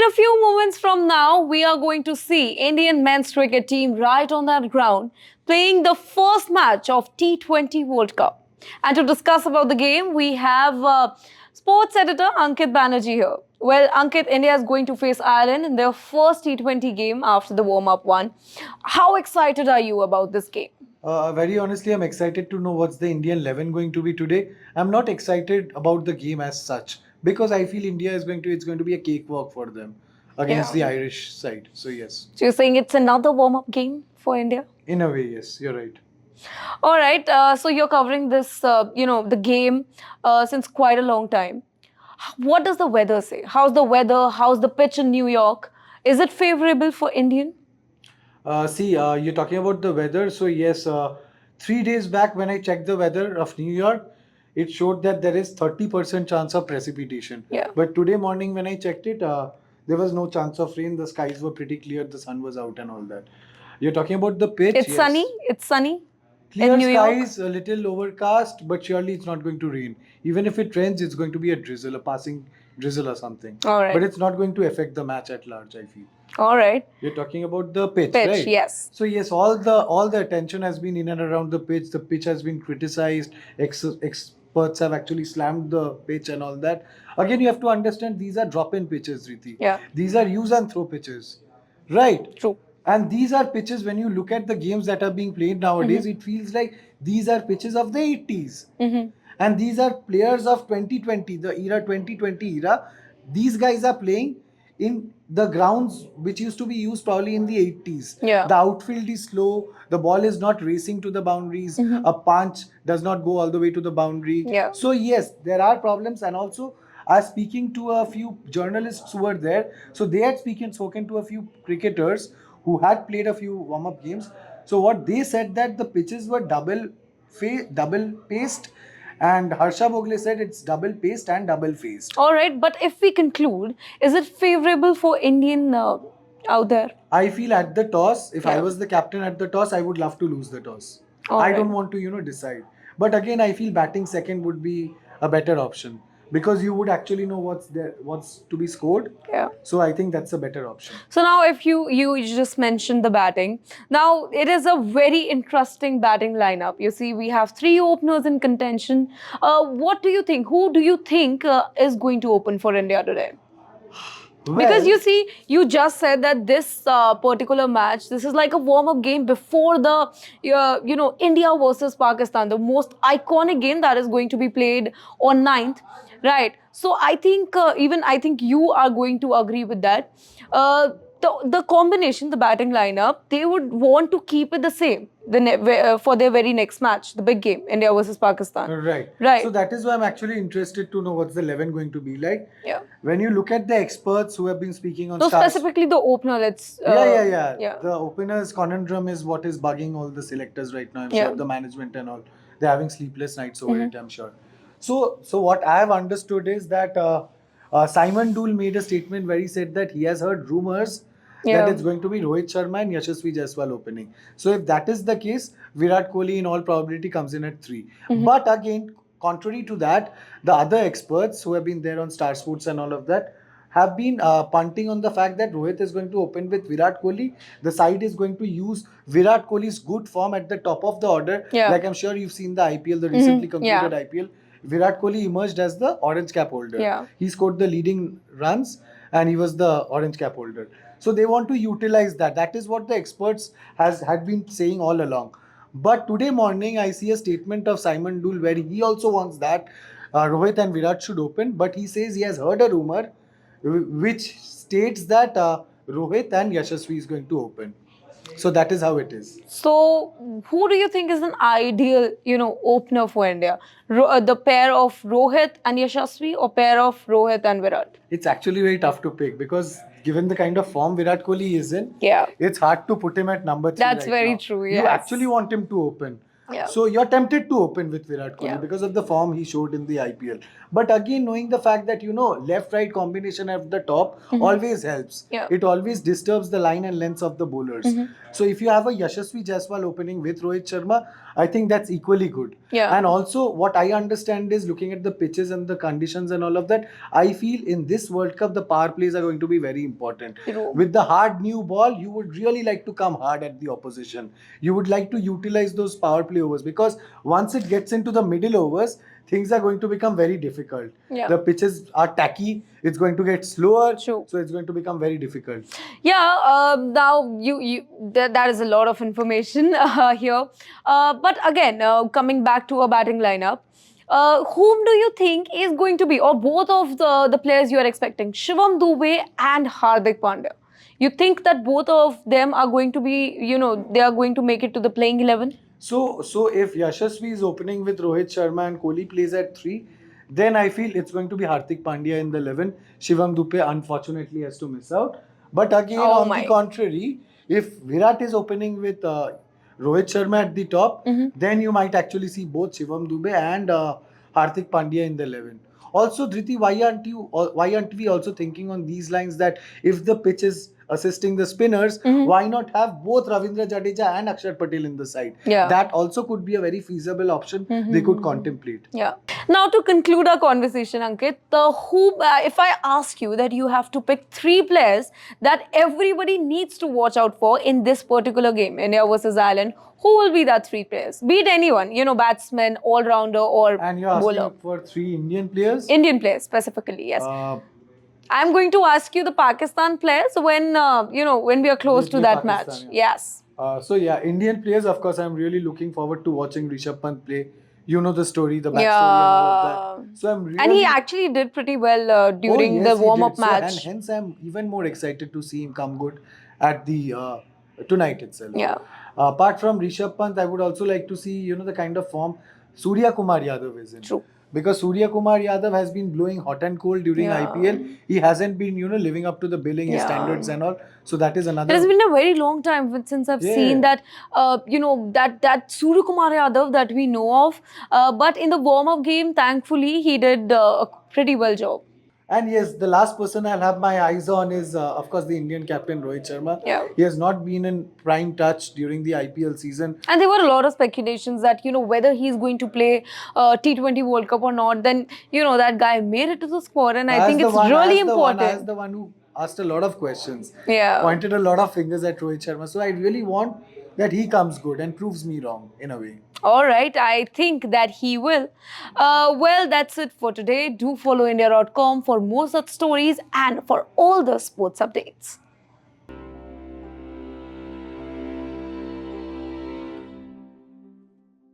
a few moments from now, we are going to see Indian men's cricket team right on that ground playing the first match of T20 World Cup. And to discuss about the game, we have sports editor Ankit Banerjee here. Well, Ankit, India is going to face Ireland in their first T20 game after the warm-up one. How excited are you about this game? Very honestly, I'm excited to know what's the Indian 11 going to be today. I'm not excited about the game as such because I feel India is it's going to be a cakewalk for them against the Irish side. So yes, So you're saying it's another warm-up game for India? in a way, yes, you're right. All right. So you're covering this, the game since quite a long time. What does the weather say? How's the weather? How's the pitch in New York? Is it favorable for Indian? You're talking about the weather. So yes, 3 days back when I checked the weather of New York, it showed that there is 30% chance of precipitation. Yeah. But today morning when I checked it, there was no chance of rain. The skies were pretty clear. The sun was out and all that. You're talking about the pitch. It's yes. sunny. It's sunny. Clear in New York? skies, a little overcast, but surely it's not going to rain. Even if it rains, it's going to be a drizzle, a passing drizzle or something. All right. But it's not going to affect the match at large, I feel. All right. You're talking about the pitch, Pitch, right? yes. So yes, all the attention has been in and around the pitch. The pitch has been criticized. Experts have actually slammed the pitch and all that. Again, you have to understand these are drop-in pitches, Riti. Yeah. These are use and throw pitches, right? True. And these are pitches, when you look at the games that are being played nowadays, it feels like these are pitches of the 80s. And these are players of 2020, the era 2020 era. These guys are playing in the grounds which used to be used probably in the 80s. Yeah. The outfield is slow. The ball is not racing to the boundaries. A punch does not go all the way to the boundary. Yeah. So yes, there are problems. And also, I was speaking to a few journalists who were there. So they had spoken to a few cricketers who had played a few warm-up games. So what they said that the pitches were double paced, and Harsha Bogle said it's double paced and double phased. All right. But if we conclude, is it favorable for Indian out there? I feel at the toss, if I Yeah. was the captain at the toss, I would love to lose the toss. All I right. don't want to, decide. But again, I feel batting second would be a better option because you would actually know what's to be scored. Yeah. So I think that's a better option. So now, if you just mentioned the batting, now it is a very interesting batting lineup. You see, we have three openers in contention. What do you think? Who do you think is going to open for India today? Because you see, you just said that this particular match, this is like a warm-up game before the, India versus Pakistan, the most iconic game that is going to be played on 9th, right? So I think, I think you are going to agree with that. The combination, the batting lineup, they would want to keep it the same for their very next match, the big game, India versus Pakistan. Right. Right. So that is why I'm actually interested to know what's the 11 going to be like. Yeah. When you look at the experts who have been speaking on So Stars. specifically the opener, let's... Yeah. The openers conundrum is what is bugging all the selectors right now. I'm sure the management and all. They're having sleepless nights over it, I'm sure. So what I have understood is that Simon Dool made a statement where he said that he has heard rumors that it's going to be Rohit Sharma and Yashasvi Jaiswal opening. So if that is the case, Virat Kohli in all probability comes in at 3. But again, contrary to that, the other experts who have been there on Star Sports and all of that have been punting on the fact that Rohit is going to open with Virat Kohli. The side is going to use Virat Kohli's good form at the top of the order. Yeah. Like I'm sure you've seen the IPL, the recently concluded IPL. Virat Kohli emerged as the orange cap holder. Yeah. He scored the leading runs and he was the orange cap holder. So they want to utilize that. That is what the experts had been saying all along. But today morning, I see a statement of Simon Dool where he also wants that Rohit and Virat should open. But he says he has heard a rumor which states that Rohit and Yashasvi is going to open. So that is how it is. So, who do you think is an ideal, opener for India? The pair of Rohit and Yashasvi or pair of Rohit and Virat? It's actually very tough to pick because given the kind of form Virat Kohli is in, Yeah. it's hard to put him at number 3 That's right very now. true, You yes. actually want him to open. Yeah. So you're tempted to open with Virat Kohli Yeah. because of the form he showed in the IPL. But again, knowing the fact that left-right combination at the top always helps. Yeah. It always disturbs the line and length of the bowlers. So if you have a Yashasvi Jaiswal opening with Rohit Sharma, I think that's equally good. Yeah. And also, what I understand is looking at the pitches and the conditions and all of that, I feel in this World Cup the power plays are going to be very important. True. With the hard new ball, you would really like to come hard at the opposition. You would like to utilize those power play overs, because once it gets into the middle overs, things are going to become very difficult. Yeah. The pitches are tacky. It's going to get slower. True. So it's going to become very difficult. Yeah, now that is a lot of information here. But again, coming back to a batting lineup, whom do you think is going to be, or both of the players you are expecting, Shivam Dube and Hardik Pandya? You think that both of them are going to be, they are going to make it to the playing 11? So if Yashasvi is opening with Rohit Sharma and Kohli plays at 3, then I feel it's going to be Hardik Pandya in the 11. Shivam Dube unfortunately has to miss out. But again, on the contrary, if Virat is opening with Rohit Sharma at the top, then you might actually see both Shivam Dube and Hardik Pandya in the 11. Also, Dhriti, why aren't we also thinking on these lines that if the pitch is assisting the spinners, why not have both Ravindra Jadeja and Akshar Patel in the side? Yeah. That also could be a very feasible option they could contemplate. Yeah. Now, to conclude our conversation, Ankit, if I ask you that you have to pick 3 players that everybody needs to watch out for in this particular game, India versus Ireland, who will be that 3 players? Be it anyone, batsman, all-rounder, or And you're asking bowler. for 3 Indian players? Indian players, specifically, yes. I'm going to ask you the Pakistan players when we are close to that match. Yeah. Yes. So yeah, Indian players, of course, I'm really looking forward to watching Rishabh Pant play. You know the story, the backstory and all of that. So I'm really... And he actually did pretty well during the warm-up match. And hence I'm even more excited to see him come good at the tonight itself. Yeah. Apart from Rishabh Pant, I would also like to see the kind of form Surya Kumar Yadav is in. True. Because Surya Kumar Yadav has been blowing hot and cold during IPL. He hasn't been, living up to the billing standards and all. So that is another... It has been a very long time since I've seen that, that Surya Kumar Yadav that we know of. But in the warm-up game, thankfully, he did a pretty well job. And yes, the last person I'll have my eyes on is, of course, the Indian captain Rohit Sharma. Yeah. He has not been in prime touch during the IPL season. And there were a lot of speculations that, whether he's going to play T20 World Cup or not, then, that guy made it to the squad. And I think it's really important. As the one who asked a lot of questions. Yeah. Pointed a lot of fingers at Rohit Sharma. So I really want that he comes good and proves me wrong in a way. All right, I think that he will. Well, that's it for today. Do follow India.com for more such stories and for all the sports updates.